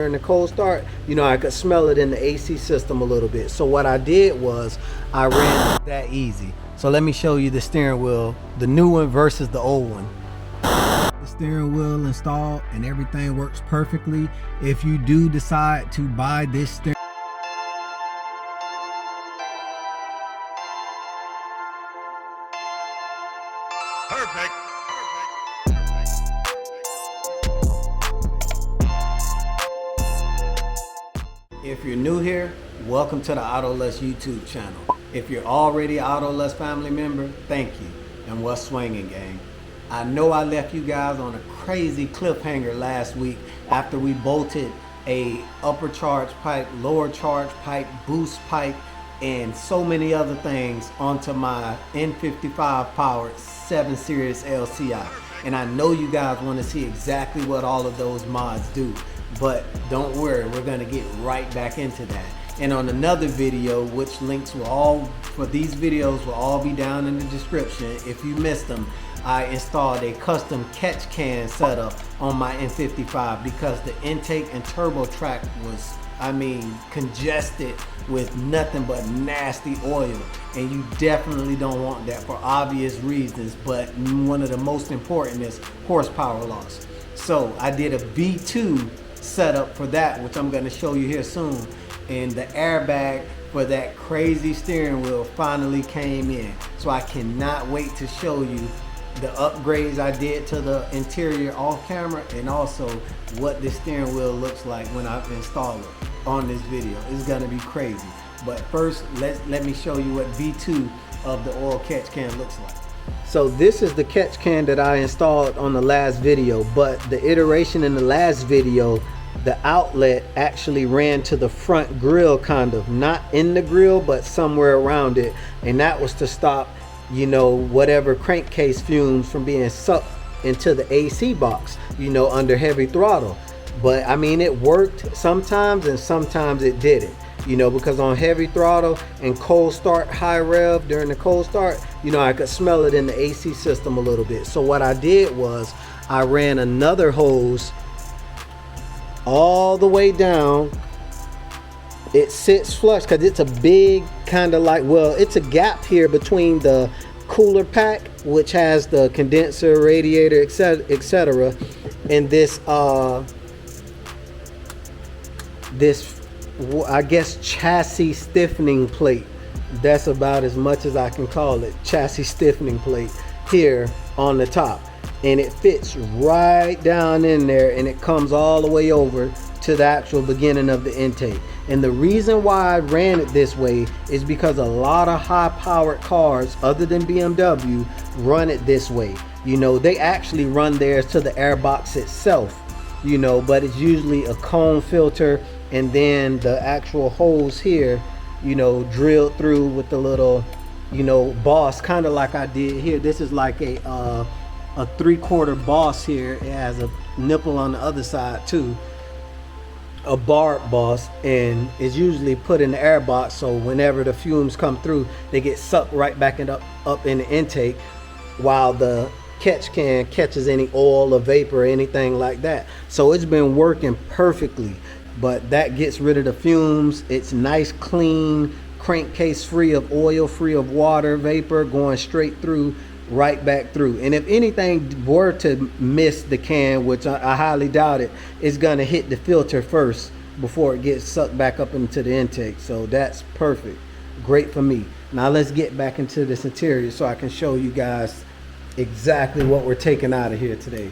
During the cold start, you know, I could smell it in the AC system a little bit. So what I did was I ran it that easy. So let me show you the steering wheel, the new one versus the old one. The steering wheel installed and everything works perfectly. If you do decide to buy this steering Perfect. If you're new here, welcome to the Autoless YouTube channel. If you're already an Autoless family member, thank you. And what's swinging, gang? I know I left you guys on a crazy cliffhanger last week after we bolted a upper charge pipe, lower charge pipe, boost pipe, and so many other things onto my N55 powered 7 Series LCI. And I know you guys want to see exactly what all of those mods do. But don't worry, we're gonna get right back into that. And on another video, which links will all, for these videos will all be down in the description. If you missed them, I installed a custom catch can setup on my N55 because the intake and turbo track was, I mean, congested with nothing but nasty oil. And you definitely don't want that for obvious reasons, but one of the most important is horsepower loss. So I did a V2 setup for that, which I'm going to show you here soon, and the airbag for that crazy steering wheel finally came in. So I cannot wait to show you the upgrades I did to the interior off camera, and also what the steering wheel looks like when I install it on this video. It's going to be crazy. But first, let me show you what V2 of the oil catch can looks like. So this is the catch can that I installed on the last video, but the iteration in the last video, the outlet actually ran to the front grill, kind of, not in the grill, but somewhere around it. And that was to stop, you know, whatever crankcase fumes from being sucked into the AC box, you know, under heavy throttle. But I mean, it worked sometimes and sometimes it didn't. You know, because on heavy throttle and cold start, high rev during the cold start, you know, I could smell it in the AC system a little bit. So what I did was I ran another hose all the way down. It sits flush because it's a big kind of like, well, it's a gap here between the cooler pack, which has the condenser, radiator, etc., and this I guess chassis stiffening plate. That's about as much as I can call it. Chassis stiffening plate here on the top, and it fits right down in there, and it comes all the way over to the actual beginning of the intake. And the reason why I ran it this way is because a lot of high powered cars other than BMW run it this way. You know, they actually run theirs to the air box itself, you know, but it's usually a cone filter and then the actual hose here, you know, drilled through with the little, you know, boss, kind of like I did here. This is like a 3/4 boss here. It has a nipple on the other side too, a barb boss, and it's usually put in the air box, so whenever the fumes come through, they get sucked right back up in the intake, while the catch can catches any oil or vapor or anything like that. So it's been working perfectly. But that gets rid of the fumes. It's nice, clean crankcase, free of oil, free of water vapor, going straight through, right back through. And if anything were to miss the can, which I highly doubt it, it's gonna hit the filter first before it gets sucked back up into the intake. So that's perfect, great for me. Now let's get back into this interior so I can show you guys exactly what we're taking out of here today.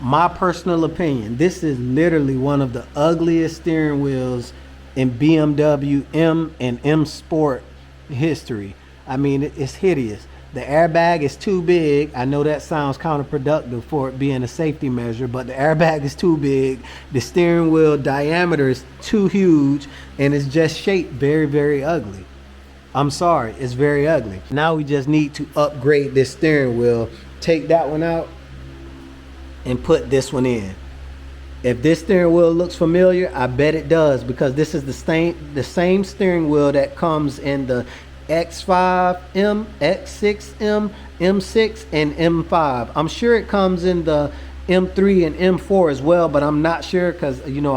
My personal opinion, this is literally one of the ugliest steering wheels in BMW M and M Sport history. I mean, it's hideous. The airbag is too big. I know that sounds counterproductive for it being a safety measure, but the airbag is too big. The steering wheel diameter is too huge, and it's just shaped very, very ugly. I'm sorry, it's very ugly. Now we just need to upgrade this steering wheel. Take that one out and put this one in. If this steering wheel looks familiar, I bet it does, because this is the same steering wheel that comes in the X5M, X6M, M6, and M5. I'm sure it comes in the M3 and M4 as well, but I'm not sure because, you know,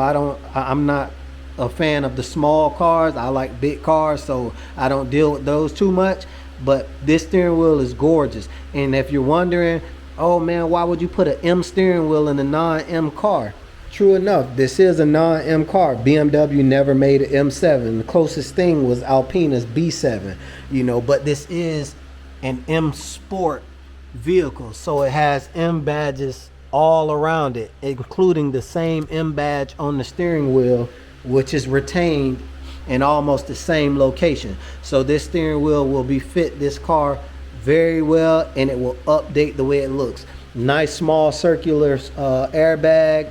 I'm not a fan of the small cars. I like big cars, so I don't deal with those too much. But this steering wheel is gorgeous. And if you're wondering, oh man, why would you put an M steering wheel in a non-M car? True enough, this is a non-M car. BMW never made an M7. The closest thing was Alpina's B7, you know, but this is an M Sport vehicle. So it has M badges all around it, including the same M badge on the steering wheel, which is retained in almost the same location. So this steering wheel will befit this car very well, and it will update the way it looks. Nice small circular airbag.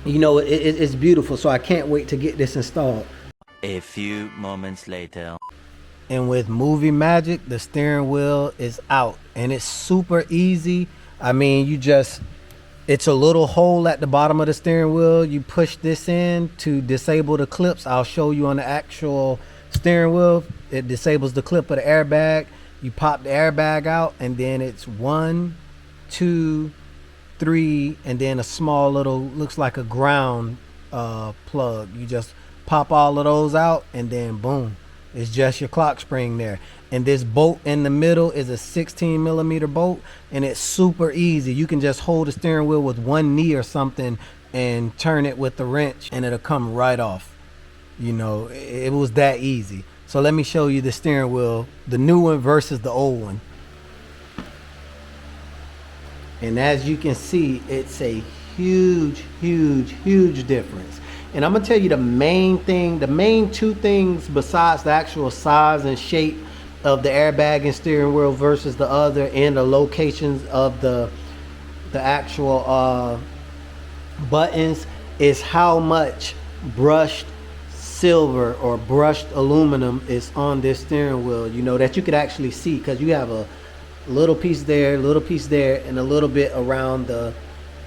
You know, it's beautiful, so I can't wait to get this installed. A few moments later. And with movie magic, the steering wheel is out, and it's super easy. I mean, it's a little hole at the bottom of the steering wheel. You push this in to disable the clips. I'll show you on the actual steering wheel. It disables the clip of the airbag. You pop the airbag out, and then it's 1, 2, 3, and then a small little, looks like a ground plug. You just pop all of those out, and then boom, it's just your clock spring there. And this bolt in the middle is a 16mm bolt, and it's super easy. You can just hold the steering wheel with one knee or something and turn it with the wrench, and it'll come right off. You know, it was that easy. So let me show you the steering wheel, the new one versus the old one. And as you can see, it's a huge, huge, huge difference. And I'm gonna tell you the main two things besides the actual size and shape of the airbag and steering wheel versus the other, and the locations of the actual buttons, is how much brushed silver or brushed aluminum is on this steering wheel, you know, that you could actually see, because you have a little piece there, and a little bit around the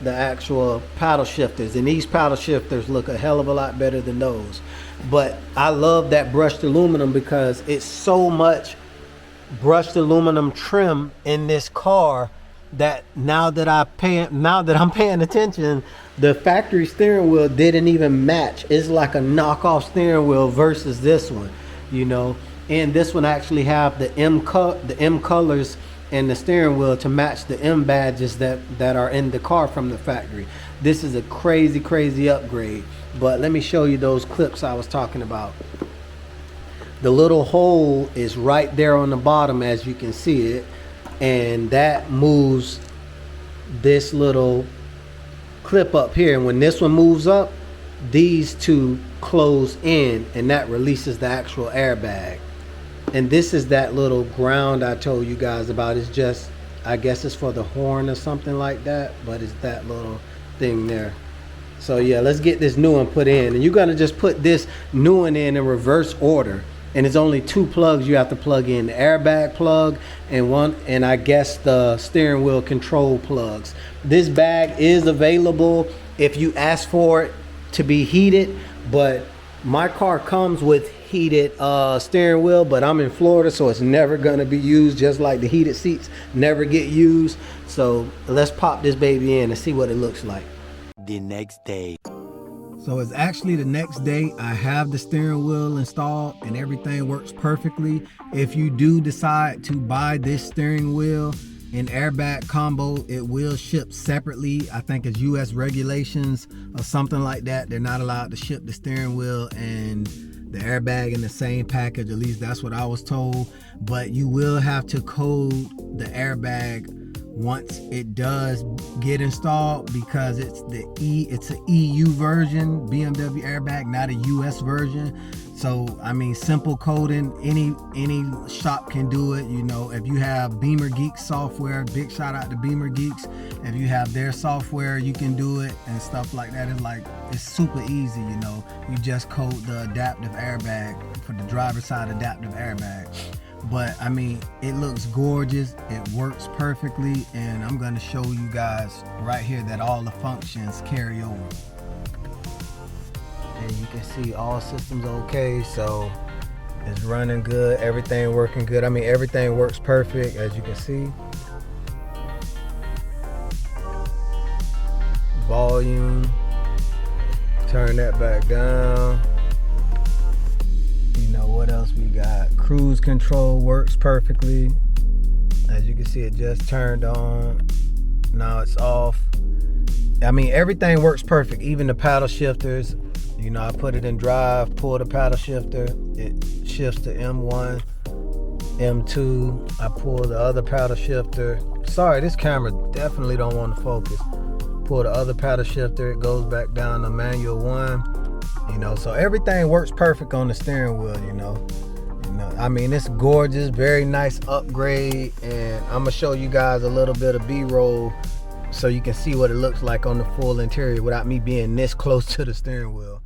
actual paddle shifters, and these paddle shifters look a hell of a lot better than those. But I love that brushed aluminum because it's so much brushed aluminum trim in this car that now that I'm paying attention, the factory steering wheel didn't even match. It's like a knockoff steering wheel versus this one, you know. And this one actually have the M colors and the steering wheel to match the M badges that are in the car from the factory. This is a crazy upgrade. But let me show you those clips I was talking about. The little hole is right there on the bottom, as you can see it, and that moves this little clip up here. And when this one moves up, these two close in, and that releases the actual airbag. And this is that little ground I told you guys about. It's just, I guess it's for the horn or something like that, but it's that little thing there. So yeah, let's get this new one put in, and you're gonna just put this new one in reverse order. And it's only two plugs you have to plug in: the airbag plug and I guess the steering wheel control plugs. This bag is available if you ask for it to be heated, but my car comes with heated steering wheel, but I'm in Florida, so it's never gonna be used, just like the heated seats never get used. So let's pop this baby in and see what it looks like. The next day. So it's actually the next day. I have the steering wheel installed and everything works perfectly. If you do decide to buy this steering wheel and airbag combo, it will ship separately. I think it's US regulations or something like that. They're not allowed to ship the steering wheel and the airbag in the same package. At least that's what I was told. But you will have to code the airbag once it does get installed, because it's an EU version BMW airbag, not a US version. So I mean, simple coding, any shop can do it. You know, if you have Beamer Geeks software, big shout out to Beamer Geeks. If you have their software, you can do it and stuff like that. It's super easy. You know, you just code the adaptive airbag for the driver's side adaptive airbag. But I mean, it looks gorgeous, it works perfectly, and I'm going to show you guys right here that all the functions carry over. And you can see all systems okay, so it's running good, everything working good. I mean, everything works perfect, as you can see. Turn that back down. You know what else we got? Cruise control works perfectly. As you can see, it just turned on. Now it's off. I mean, everything works perfect. Even the paddle shifters. You know, I put it in drive, pull the paddle shifter, it shifts to M1, M2. I pull the other paddle shifter. Sorry, this camera definitely don't want to focus. Pull the other paddle shifter, it goes back down to manual 1. You know, so everything works perfect on the steering wheel, you know. I mean, it's gorgeous, very nice upgrade, and I'm gonna show you guys a little bit of B-roll so you can see what it looks like on the full interior without me being this close to the steering wheel.